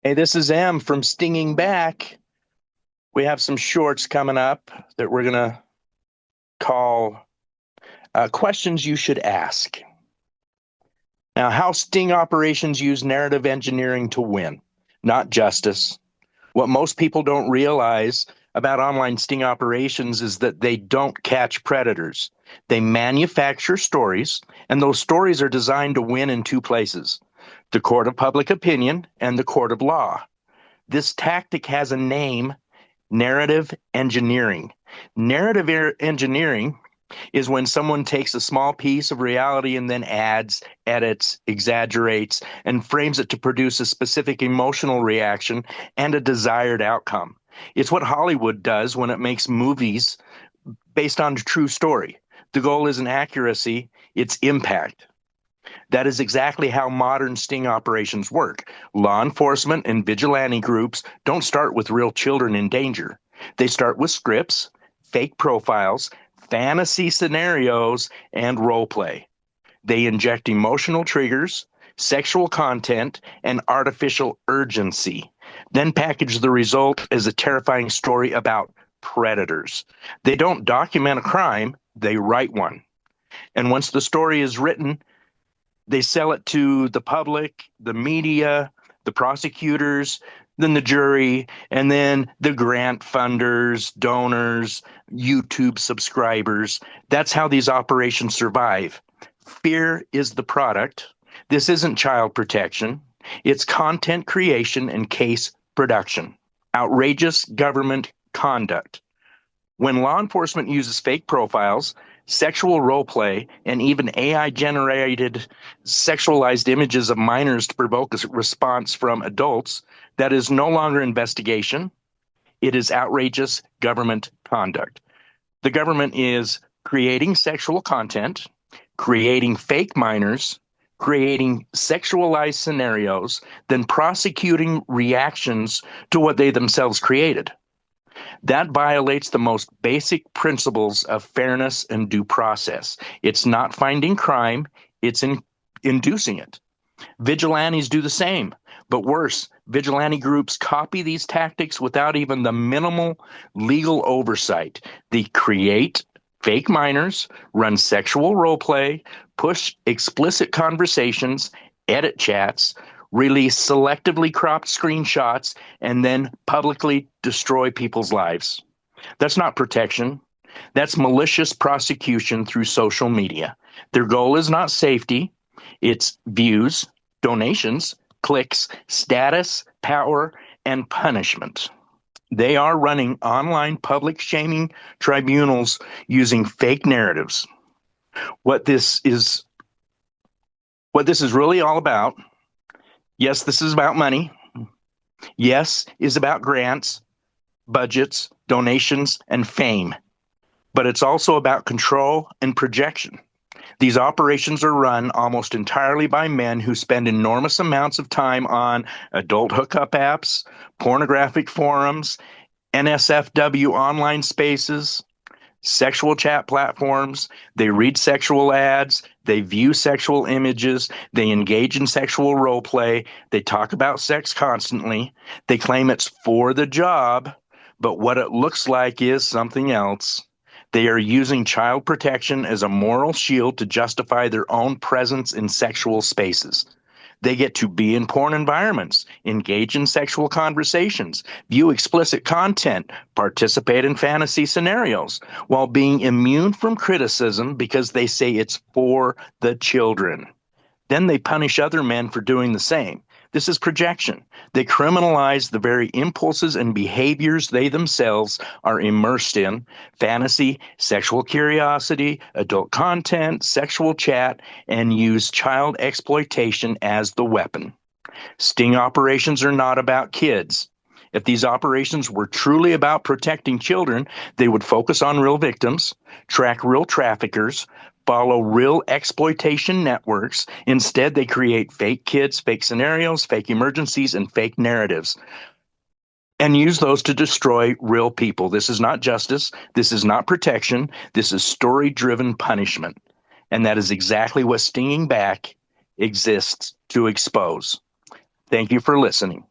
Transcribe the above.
Hey, this is M from Stinging Back. We have some shorts coming up that we're going to call Questions You Should Ask. Now, how sting operations use narrative engineering to win, not justice. What most people don't realize about online sting operations is that they don't catch predators. They manufacture stories, and those stories are designed to win in two places: the court of public opinion and the court of law. This tactic has a name: narrative engineering. Narrative engineering is when someone takes a small piece of reality and then adds, edits, exaggerates, and frames it to produce a specific emotional reaction and a desired outcome. It's what Hollywood does when it makes movies based on a true story. The goal isn't accuracy, it's impact. That is exactly how modern sting operations work. Law enforcement and vigilante groups don't start with real children in danger. They start with scripts, fake profiles, fantasy scenarios, and role play. They inject emotional triggers, sexual content, and artificial urgency, then package the result as a terrifying story about predators. They don't document a crime, they write one. And once the story is written, they sell it to the public, the media, the prosecutors, then the jury, and then the grant funders, donors, YouTube subscribers. That's how these operations survive. Fear is the product. This isn't child protection. It's content creation and case production. Outrageous government conduct. When law enforcement uses fake profiles, sexual role play, and even AI generated sexualized images of minors to provoke a response from adults, that is no longer investigation. It is outrageous government conduct. The government is creating sexual content, creating fake minors, creating sexualized scenarios, then prosecuting reactions to what they themselves created. That violates the most basic principles of fairness and due process. It's not finding crime, it's inducing it. Vigilantes do the same, but worse, vigilante groups copy these tactics without even the minimal legal oversight. They create fake minors, run sexual role play, push explicit conversations, edit chats, release selectively cropped screenshots, and then publicly destroy people's lives. That's not protection. That's malicious prosecution through social media. Their goal is not safety, it's views, donations, clicks, status, power, and punishment. They are running online public shaming tribunals using fake narratives. What this is what this is really all about. Yes, this is about money. Yes, is about grants, budgets, donations, and fame. But it's also about control and projection. These operations are run almost entirely by men who spend enormous amounts of time on adult hookup apps, pornographic forums, NSFW online spaces, sexual chat platforms. They read sexual ads, they view sexual images, they engage in sexual role play, they talk about sex constantly, they claim it's for the job, but what it looks like is something else. They are using child protection as a moral shield to justify their own presence in sexual spaces. They get to be in porn environments, engage in sexual conversations, view explicit content, participate in fantasy scenarios, while being immune from criticism because they say it's for the children. Then they punish other men for doing the same. This is projection. They criminalize the very impulses and behaviors they themselves are immersed in: fantasy, sexual curiosity, adult content, sexual chat, and use child exploitation as the weapon. Sting operations are not about kids. If these operations were truly about protecting children, they would focus on real victims, track real traffickers, follow real exploitation networks. Instead, they create fake kids, fake scenarios, fake emergencies, and fake narratives, and use those to destroy real people. This is not justice. This is not protection. This is story-driven punishment. And that is exactly what Stinging Back exists to expose. Thank you for listening.